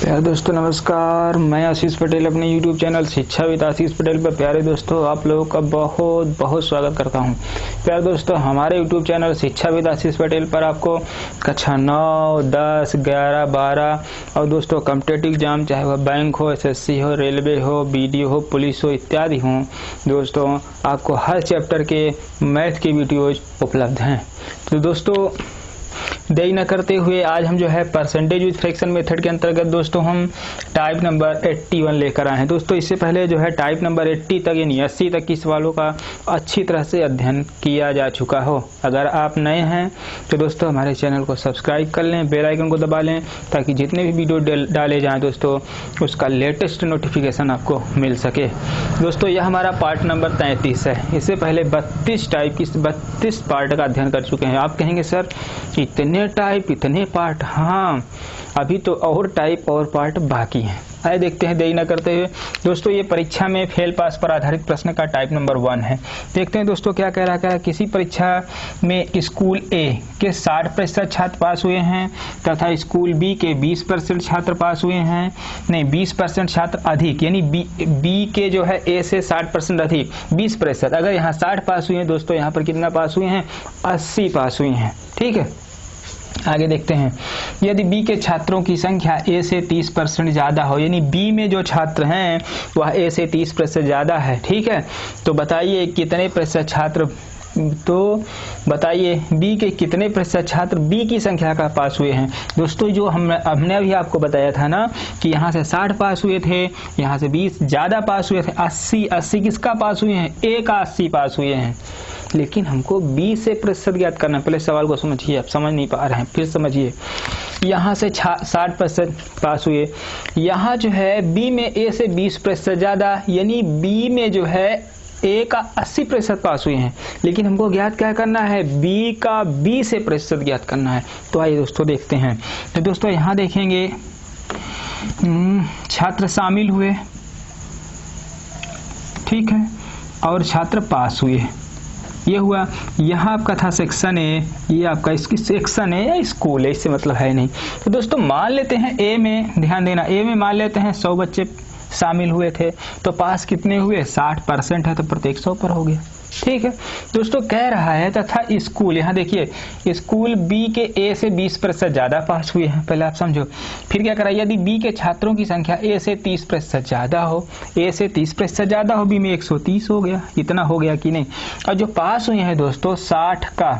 प्यारे दोस्तों नमस्कार, मैं आशीष पटेल अपने YouTube चैनल शिक्षा विद आशीष पटेल पर प्यारे दोस्तों आप लोगों का बहुत बहुत स्वागत करता हूं। प्यारे दोस्तों हमारे YouTube चैनल शिक्षा विद आशीष पटेल पर आपको कक्षा 9, 10, 11, 12 और दोस्तों कॉम्पिटिटिव एग्जाम चाहे वह बैंक हो, SSC हो, रेलवे हो, BDO हो, पुलिस हो इत्यादि हो, दोस्तों आपको हर चैप्टर के मैथ की वीडियोज उपलब्ध हैं। तो दोस्तों देरी न करते हुए आज हम जो है परसेंटेज विद फ्रैक्शन मेथड के अंतर्गत दोस्तों हम टाइप नंबर 81 लेकर आए हैं। दोस्तों इससे पहले जो है टाइप नंबर 80 तक यानी 80 तक की सवालों का अच्छी तरह से अध्ययन किया जा चुका हो। अगर आप नए हैं तो दोस्तों हमारे चैनल को सब्सक्राइब कर लें, बेल आइकन को दबा लें ताकि जितने भी वीडियो डाले जाएँ दोस्तों उसका लेटेस्ट नोटिफिकेशन आपको मिल सके। दोस्तों यह हमारा पार्ट नंबर 33 है। इससे पहले 32 टाइप की 32 पार्ट का अध्ययन कर चुके हैं। आप कहेंगे सर इतने टाइप इतने पार्ट, हाँ अभी तो और टाइप और पार्ट बाकी हैं। आइए देखते हैं देरी न करते हुए। दोस्तों ये परीक्षा में फेल पास पर आधारित प्रश्न का टाइप नंबर 1 है। देखते हैं दोस्तों क्या कह रहा है। किसी परीक्षा में स्कूल ए के 60% छात्र पास हुए हैं तथा स्कूल बी के 20% छात्र पास हुए हैं, नहीं 20% छात्र अधिक, यानी बी के जो है ए से 60% अधिक 20%। अगर यहाँ 60 पास हुए हैं दोस्तों, यहाँ पर कितना पास हुए हैं 80 पास हुए हैं। ठीक है, आगे देखते हैं। यदि बी के छात्रों की संख्या ए से 30% ज्यादा हो, यानी बी में जो छात्र हैं वह ए से 30% ज्यादा है। ठीक है, तो बताइए कितने प्रतिशत छात्र, तो बताइए बी के कितने प्रतिशत छात्र बी की संख्या का पास हुए हैं। दोस्तों जो हमने अभी आपको बताया था ना कि यहाँ से 60 पास हुए थे, यहाँ से 20 ज्यादा पास हुए थे, 80 किसका पास हुए हैं, ए का 80 पास हुए हैं। लेकिन हमको बी से प्रतिशत ज्ञात करना है। पहले सवाल को समझिए, आप समझ नहीं पा रहे हैं, फिर समझिए। यहाँ से 60% पास हुए, यहाँ जो है बी में ए से 20% ज्यादा, यानी बी में जो है ए का 80% पास हुए हैं। लेकिन हमको ज्ञात क्या करना है, बी का बी से प्रतिशत ज्ञात करना है। तो आइए दोस्तों देखते हैं। तो दोस्तों यहाँ देखेंगे छात्र शामिल हुए, ठीक है, और छात्र पास हुए, ये हुआ। यहाँ आपका था सेक्शन ए, ये आपका इसकी सेक्शन है या स्कूल है, इससे मतलब है नहीं। तो दोस्तों मान लेते हैं ए में, ध्यान देना, ए में मान लेते हैं 100 बच्चे शामिल हुए थे तो पास कितने हुए, 60% है तो प्रत्येक 100 पर हो गया। ठीक है दोस्तों, कह रहा है तथा स्कूल, यहाँ देखिए स्कूल बी के ए से 20% ज्यादा पास हुए हैं। पहले आप समझो, फिर क्या करा, यदि बी के छात्रों की संख्या ए से 30% ज्यादा हो, ए से 30% ज्यादा हो, बी में 130 हो गया। इतना हो गया कि नहीं। और जो पास हुए हैं दोस्तों 60 का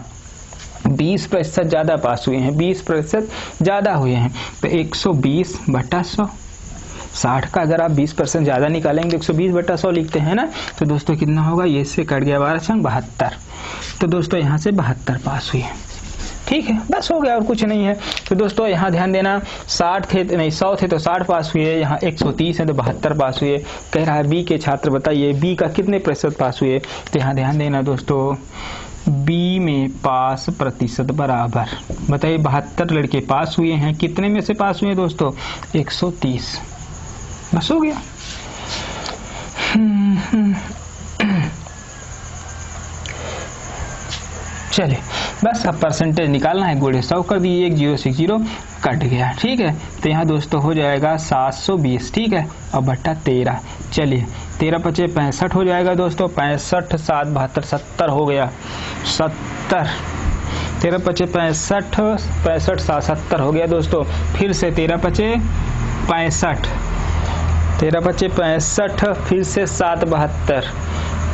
20% ज्यादा पास हुए हैं, 20% ज्यादा हुए हैं, तो 120/100। 60 का अगर आप 20% ज्यादा निकालेंगे तो 120/100 लिखते हैं ना, तो दोस्तों कितना होगा, ये से कट गया 12 छंग 72। तो दोस्तों यहाँ से 72 पास हुए। ठीक है, बस हो गया और कुछ नहीं है। तो दोस्तों यहाँ ध्यान देना, 100 थे तो 60 पास हुए, यहाँ 130 है तो 72 पास हुए। कह रहा है बी के छात्र बताइए बी का कितने प्रतिशत पास हुए। तो यहाँ ध्यान देना दोस्तों, बी में पास प्रतिशत बराबर, बताइए 72 लड़के पास हुए हैं, कितने में से पास हुए दोस्तों, 130। बस हो गया। चलिए बस अब परसेंटेज निकालना है, गुड़े 100 कर दिए, 1060 कट गया। ठीक है, तो यहाँ दोस्तों हो जाएगा 720। ठीक है, और बट्टा 13, चलिए 13 पचे 65 हो जाएगा दोस्तों, 65 7 72 70 हो गया, 70 13 पचे 65 65 7 70 हो गया दोस्तों। फिर से 13 पचे 65 13 पचे 65, फिर से 7 72।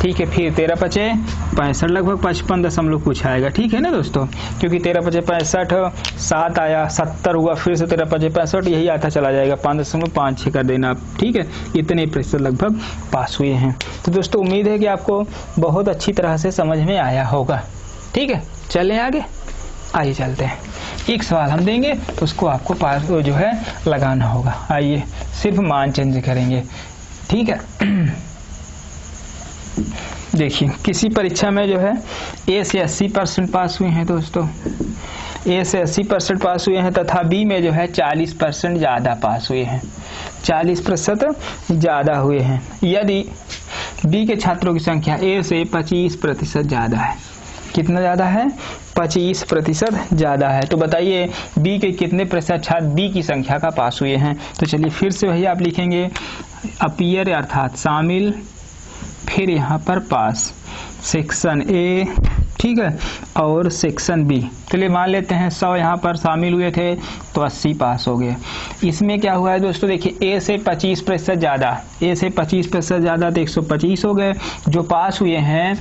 ठीक है, फिर 13 पचे 65 लगभग 55 दशमलव कुछ आएगा। ठीक है ना दोस्तों, क्योंकि 13 पचे 65 7 आया, 70 हुआ, फिर से 13 पचे 65, यही आता चला जाएगा, 5.56 कर देना आप। ठीक है, इतने प्रतिशत लगभग पास हुए हैं। तो दोस्तों उम्मीद है कि आपको बहुत अच्छी तरह से समझ में आया होगा। ठीक है, चलें आगे, आइए चलते हैं। एक सवाल हम देंगे तो उसको आपको पास जो है लगाना होगा। आइए सिर्फ मान चेंज करेंगे। ठीक है, देखिए किसी परीक्षा में जो है ए से 80% पास हुए हैं दोस्तों, ए से 80% पास हुए हैं तथा बी में जो है 40% ज्यादा पास हुए हैं, 40% ज्यादा हुए हैं। यदि बी के छात्रों की संख्या ए से 25% ज्यादा है, कितना ज्यादा है, 25% ज़्यादा है। तो बताइए बी के कितने प्रतिशत छात्र बी की संख्या का पास हुए हैं। तो चलिए फिर से वही आप लिखेंगे, अपीयर अर्थात शामिल, फिर यहाँ पर पास, सेक्शन ए, ठीक है, और सेक्शन बी। चलिए मान लेते हैं 100 यहाँ पर शामिल हुए थे तो 80 पास हो गए। इसमें क्या हुआ है दोस्तों, देखिए ए से 25% ज़्यादा, ए से 25% ज़्यादा तो 125 हो गए। जो पास हुए हैं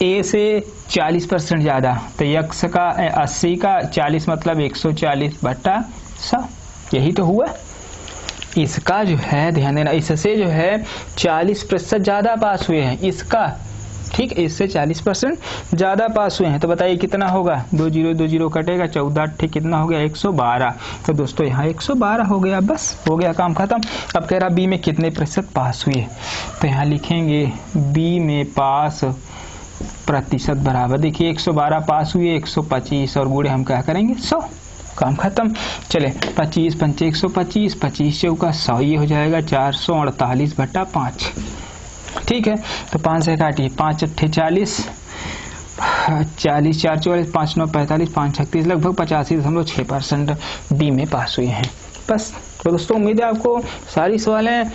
ए से 40% ज़्यादा, तो यक्स का 80 का 40 मतलब 140/100, यही तो हुआ। इसका जो है ध्यान देना, इससे जो है 40% ज़्यादा पास हुए हैं, इसका, ठीक, इससे 40% ज़्यादा पास हुए हैं। तो बताइए कितना होगा, 2 0 2 0 कटेगा, 14 ठीक कितना हो गया, 112। तो दोस्तों यहाँ 112 हो गया, बस हो गया काम खत्म। अब कह रहा बी में कितने प्रतिशत पास हुए, तो यहाँ लिखेंगे बी में पास प्रतिशत बराबर, देखिए 112 पास हुए, 125 और गुणे हम क्या करेंगे 100, काम खत्म। चले 25 पंचे 125, 25 चौका 100, ये हो जाएगा 448/5, ठीक है। तो 5 से काटिए, 5 अट्ठे 40, 40 4 44, 5 9 45, 5 36, लगभग 85.6% बी में पास हुए हैं। बस। तो दोस्तों उम्मीद है आपको सारी सवालें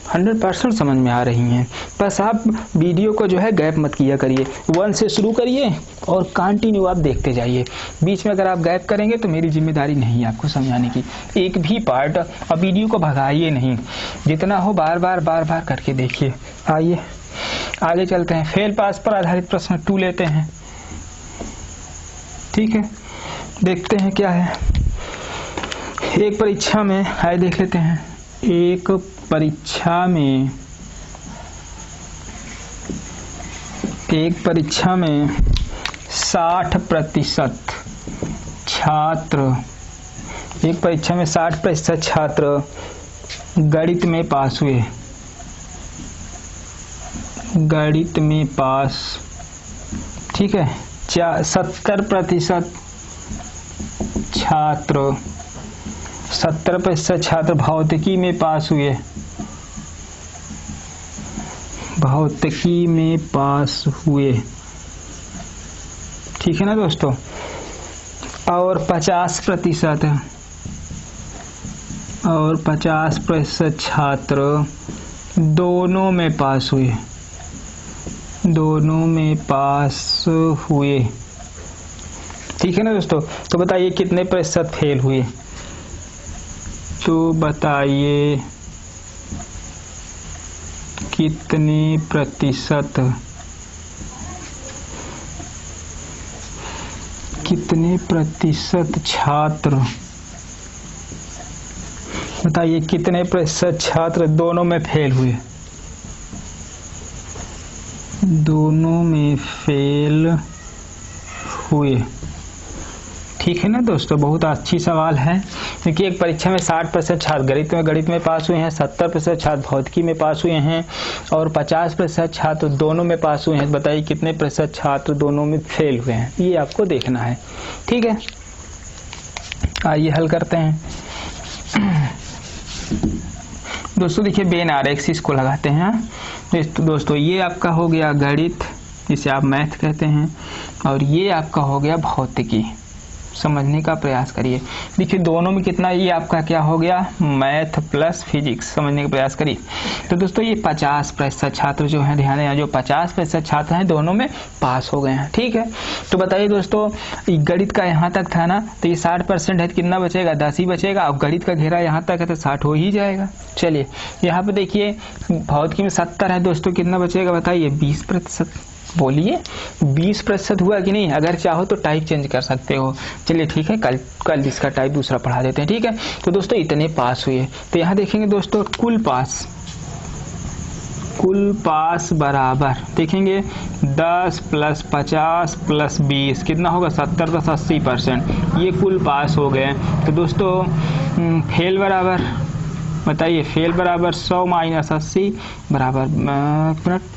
100% समझ में आ रही हैं। बस आप वीडियो को जो है गैप मत किया करिए, 1 से शुरू करिए और कंटिन्यू आप देखते जाइए। बीच में अगर आप गैप करेंगे तो मेरी जिम्मेदारी नहीं है आपको समझाने की, एक भी पार्ट। अब वीडियो को भगाइए नहीं, जितना हो बार बार करके देखिए। आइए आगे चलते हैं, फेल पास पर आधारित प्रश्न 2 लेते हैं, ठीक है। देखते हैं क्या है। एक परीक्षा में, आइए देख लेते हैं, एक परीक्षा में 60% छात्र, एक परीक्षा में 60% छात्र गणित में पास हुए, गणित में पास, ठीक है। 70% छात्र, 70% छात्र भौतिकी में पास हुए, भौतिकी में पास हुए, ठीक है ना दोस्तों। और 50% छात्र दोनों में पास हुए, दोनों में पास हुए, ठीक है ना दोस्तों। तो बताइए कितने प्रतिशत फेल हुए, तो बताइए कितने प्रतिशत, कितने प्रतिशत छात्र, बताइए कितने प्रतिशत छात्र दोनों में फेल हुए, दोनों में फेल हुए, ठीक है ना दोस्तों। बहुत अच्छी सवाल है, क्योंकि एक परीक्षा में 60% छात्र गणित में पास हुए हैं, 70% छात्र भौतिकी में पास हुए हैं और 50% छात्र दोनों में पास हुए हैं। बताइए कितने प्रतिशत छात्र दोनों में फेल हुए हैं, ये आपको देखना है, ठीक है। आइए हल करते हैं दोस्तों। देखिए बेन आरेख इसको लगाते हैं। दोस्तों ये आपका हो गया गणित, जिसे आप मैथ कहते हैं, और ये आपका हो गया भौतिकी। समझने का प्रयास करिए। देखिए दोनों में कितना, ये आपका क्या हो गया, मैथ प्लस फिजिक्स, समझने का प्रयास करिए। तो दोस्तों ये 50% छात्र जो हैं, ध्यान देना, जो 50% छात्र हैं दोनों में पास हो गए हैं, ठीक है। तो बताइए दोस्तों, गणित का यहाँ तक था ना, तो ये 60% है, तो कितना बचेगा, 10 ही बचेगा। अब गणित का घेरा यहाँ तक है तो 60 हो ही जाएगा। चलिए यहाँ पे देखिए भौतिकी में 70 है दोस्तों, कितना बचेगा बताइए, 20%। बोलिए 20% हुआ कि नहीं। अगर चाहो तो टाइप चेंज कर सकते हो। चलिए ठीक है, कल इसका टाइप दूसरा पढ़ा देते हैं, ठीक है। तो दोस्तों इतने पास हुए, तो यहाँ देखेंगे दोस्तों कुल पास बराबर, देखेंगे 10 + 50 + 20 कितना होगा, 70 + 80%, ये कुल पास हो गए। तो दोस्तों फेल बराबर, बताइए फेल बराबर 100 - 80 बराबर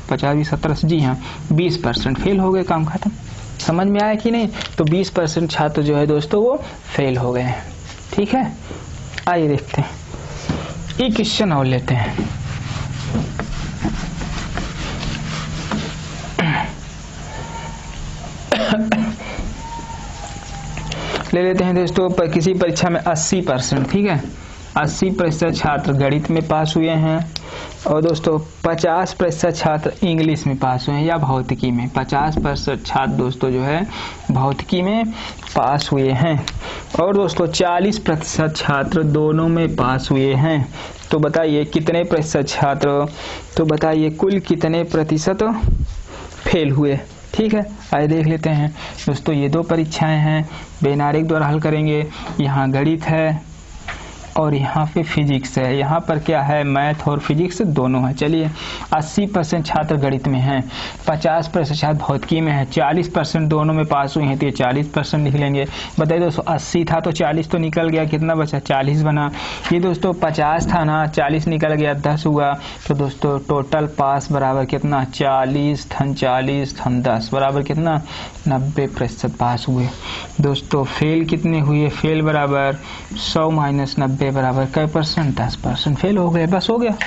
50 70, जी हाँ 20% फेल हो गए, काम खत्म। समझ में आया कि नहीं। तो 20% छात्र जो है दोस्तों वो फेल हो गए हैं, ठीक है। आइए देखते हैं, एक क्वेश्चन और लेते हैं। ले लेते हैं दोस्तों किसी परीक्षा में 80%, ठीक है, 80% छात्र गणित में पास हुए हैं और दोस्तों 50% छात्र इंग्लिश में पास हुए हैं या भौतिकी में। 50% छात्र दोस्तों जो है भौतिकी में पास हुए हैं और दोस्तों 40% छात्र दोनों में पास हुए हैं। तो बताइए कितने प्रतिशत छात्र, तो बताइए कुल कितने प्रतिशत फेल हुए। ठीक है, आइए देख लेते हैं दोस्तों। ये 2 परीक्षाएं हैं, बेनारिक द्वारा हल करेंगे। यहाँ गणित है और यहाँ पे फिजिक्स है। यहाँ पर क्या है, मैथ और फिजिक्स दोनों है। चलिए 80% छात्र गणित में हैं, 50% छात्र भौतिकी में है, 40% दोनों में पास हुए हैं, तो ये 40% लिख लेंगे। बताइए दोस्तों 80 था तो 40 तो निकल गया, कितना बचा, 40 बना। ये दोस्तों 50 था ना, 40 निकल गया, 10 हुआ। तो दोस्तों टोटल पास बराबर कितना, 40 धन 40 धन 10 बराबर कितना, 90% पास हुए। दोस्तों फेल कितने हुए, फेल बराबर 100 माइनस 90 बराबर कै परसेंट, 10% फेल हो गए, बस हो गया।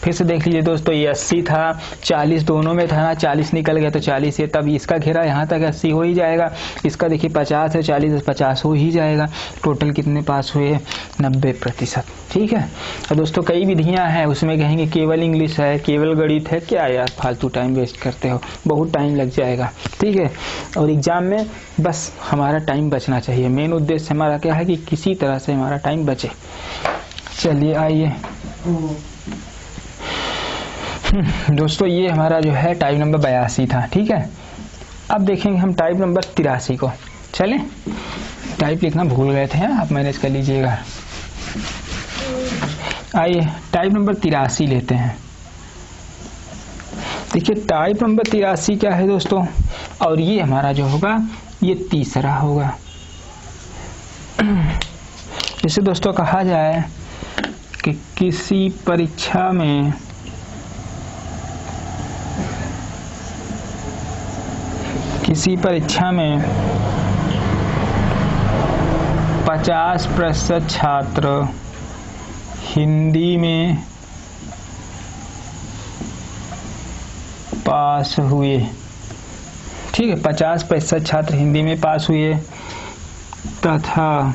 फिर से देख लीजिए दोस्तों, ये 80 था, 40 दोनों में था ना, 40 निकल गया तो 40 है, तब इसका घेरा यहाँ तक 80 हो ही जाएगा। इसका देखिए 50 है, 40 50 हो ही जाएगा। टोटल कितने पास हुए, 90%। ठीक है। और दोस्तों कई विधियां हैं, उसमें कहेंगे केवल इंग्लिश है, केवल गणित है, क्या यार फालतू टाइम वेस्ट करते हो, बहुत टाइम लग जाएगा। ठीक है, और एग्जाम में बस हमारा टाइम बचना चाहिए। मेन उद्देश्य हमारा क्या है कि किसी तरह से हमारा टाइम बचे। चलिए आइए दोस्तों, ये हमारा जो है टाइप नंबर 82 था। ठीक है, अब देखेंगे हम टाइप नंबर 83 को। चलें, टाइप लिखना भूल गए थे, आप मैनेज कर लीजिएगा। आइए टाइप नंबर 83 लेते हैं। देखिए टाइप नंबर 83 क्या है दोस्तों, और ये हमारा जो होगा ये तीसरा होगा। इसे दोस्तों कहा जाए कि किसी परीक्षा में किसी परीक्षा में 50% छात्र हिंदी में पास हुए। ठीक है, 50% छात्र हिंदी में पास हुए तथा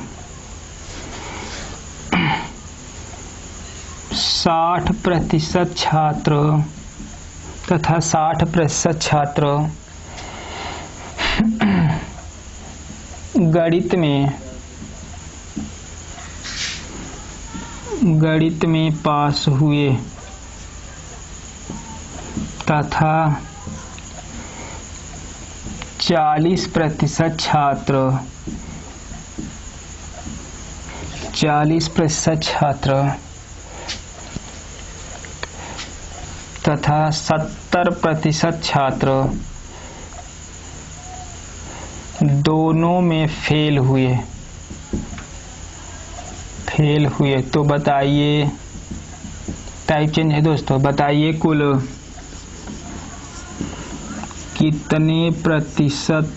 60% छात्र गणित में पास हुए तथा 40% छात्र तथा 70% छात्र दोनों में फेल हुए। तो बताइए, टाइप चेंज है दोस्तों, बताइए कुल कितने प्रतिशत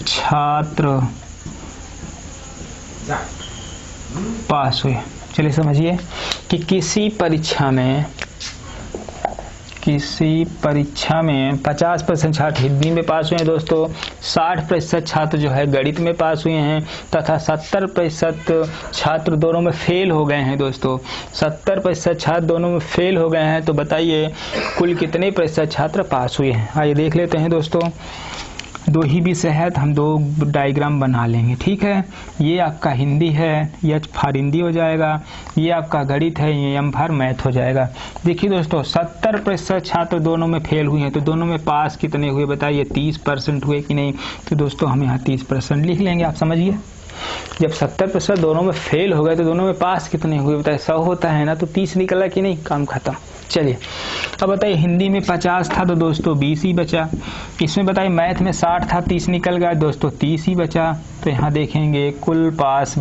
छात्र पास हुए। चलिए समझिए कि किसी परीक्षा में 50% छात्र हिंदी में पास हुए हैं दोस्तों, 60% छात्र जो है गणित में पास हुए हैं तथा 70% छात्र दोनों में फेल हो गए हैं दोस्तों। 70% छात्र दोनों में फेल हो गए हैं। तो बताइए कुल कितने प्रतिशत छात्र पास हुए हैं। आइए देख लेते हैं दोस्तों। 2 ही विषय है तो हम 2 डायग्राम बना लेंगे। ठीक है, ये आपका हिंदी है, ये फॉर हिंदी हो जाएगा। ये आपका गणित है, ये एम फॉर मैथ हो जाएगा। देखिए दोस्तों 70% छात्र दोनों में फेल हुए हैं, तो दोनों में पास कितने हुए बताइए, 30% हुए कि नहीं। तो दोस्तों हम यहाँ 30% लिख लेंगे। आप समझिए, जब 70% दोनों में फेल हो गए तो दोनों में पास कितने हुए बताइए, 100 होता है ना, तो 30 निकला कि नहीं, काम खत्म। चलिए अब बताइए, हिंदी में 50 था तो दोस्तों 20 ही बचा। इसमें बताइए मैथ में 60 था, 30 निकल गया दोस्तों, 30 ही बचा। तो यहाँ देखेंगे कुल पास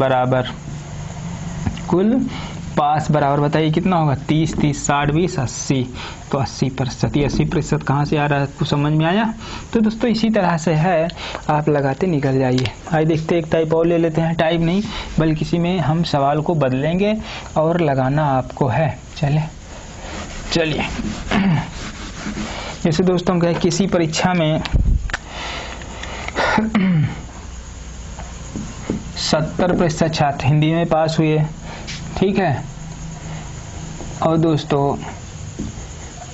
बराबर बताइए कितना होगा, 30 30 60 20 80। तो 80%, ये 80% कहाँ से आ रहा है, आपको समझ में आया। तो दोस्तों इसी तरह से है, आप लगाते निकल जाइए। आइए देखते एक टाइप और ले लेते हैं, टाइप नहीं बल्कि इसी में हम सवाल को बदलेंगे और लगाना आपको है। चलिए जैसे दोस्तों कहे किसी परीक्षा में 70% छात्र हिंदी में पास हुए, ठीक है। और दोस्तों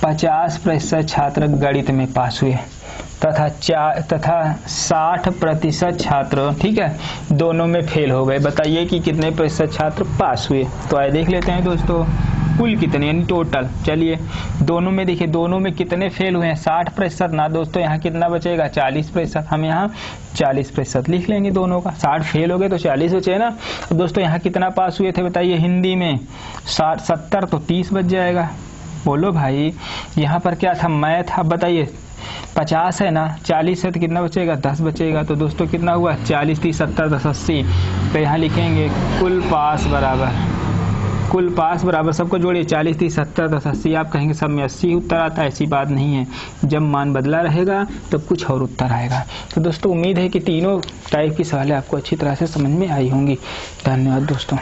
50% छात्र गणित में पास हुए तथा 60% छात्र, ठीक है, दोनों में फेल हो गए। बताइए कि कितने प्रतिशत छात्र पास हुए। तो आइए देख लेते हैं दोस्तों कुल कितने, यानी टोटल। चलिए दोनों में देखिए, दोनों में कितने फेल हुए हैं, 60% ना दोस्तों, यहाँ कितना बचेगा 40%। हम यहाँ 40% लिख लेंगे दोनों का। 60 फेल हो गए तो 40 बचे ना। तो दोस्तों यहाँ कितना पास हुए थे बताइए, हिंदी में 70 तो 30 बच जाएगा। बोलो भाई, यहाँ पर क्या था, मैथ। अब बताइए 50 है ना, 40 है तो कितना बचेगा, 10 बचेगा। तो दोस्तों कितना हुआ, 40 30 70 10 80। तो यहाँ लिखेंगे कुल पास बराबर सबको जोड़िए, 40 30 70 10 80। आप कहेंगे सब में 80 उत्तर आता है, ऐसी बात नहीं है। जब मान बदला रहेगा तो कुछ और उत्तर आएगा। तो दोस्तों उम्मीद है कि तीनों टाइप की सवालें आपको अच्छी तरह से समझ में आई होंगी। धन्यवाद दोस्तों।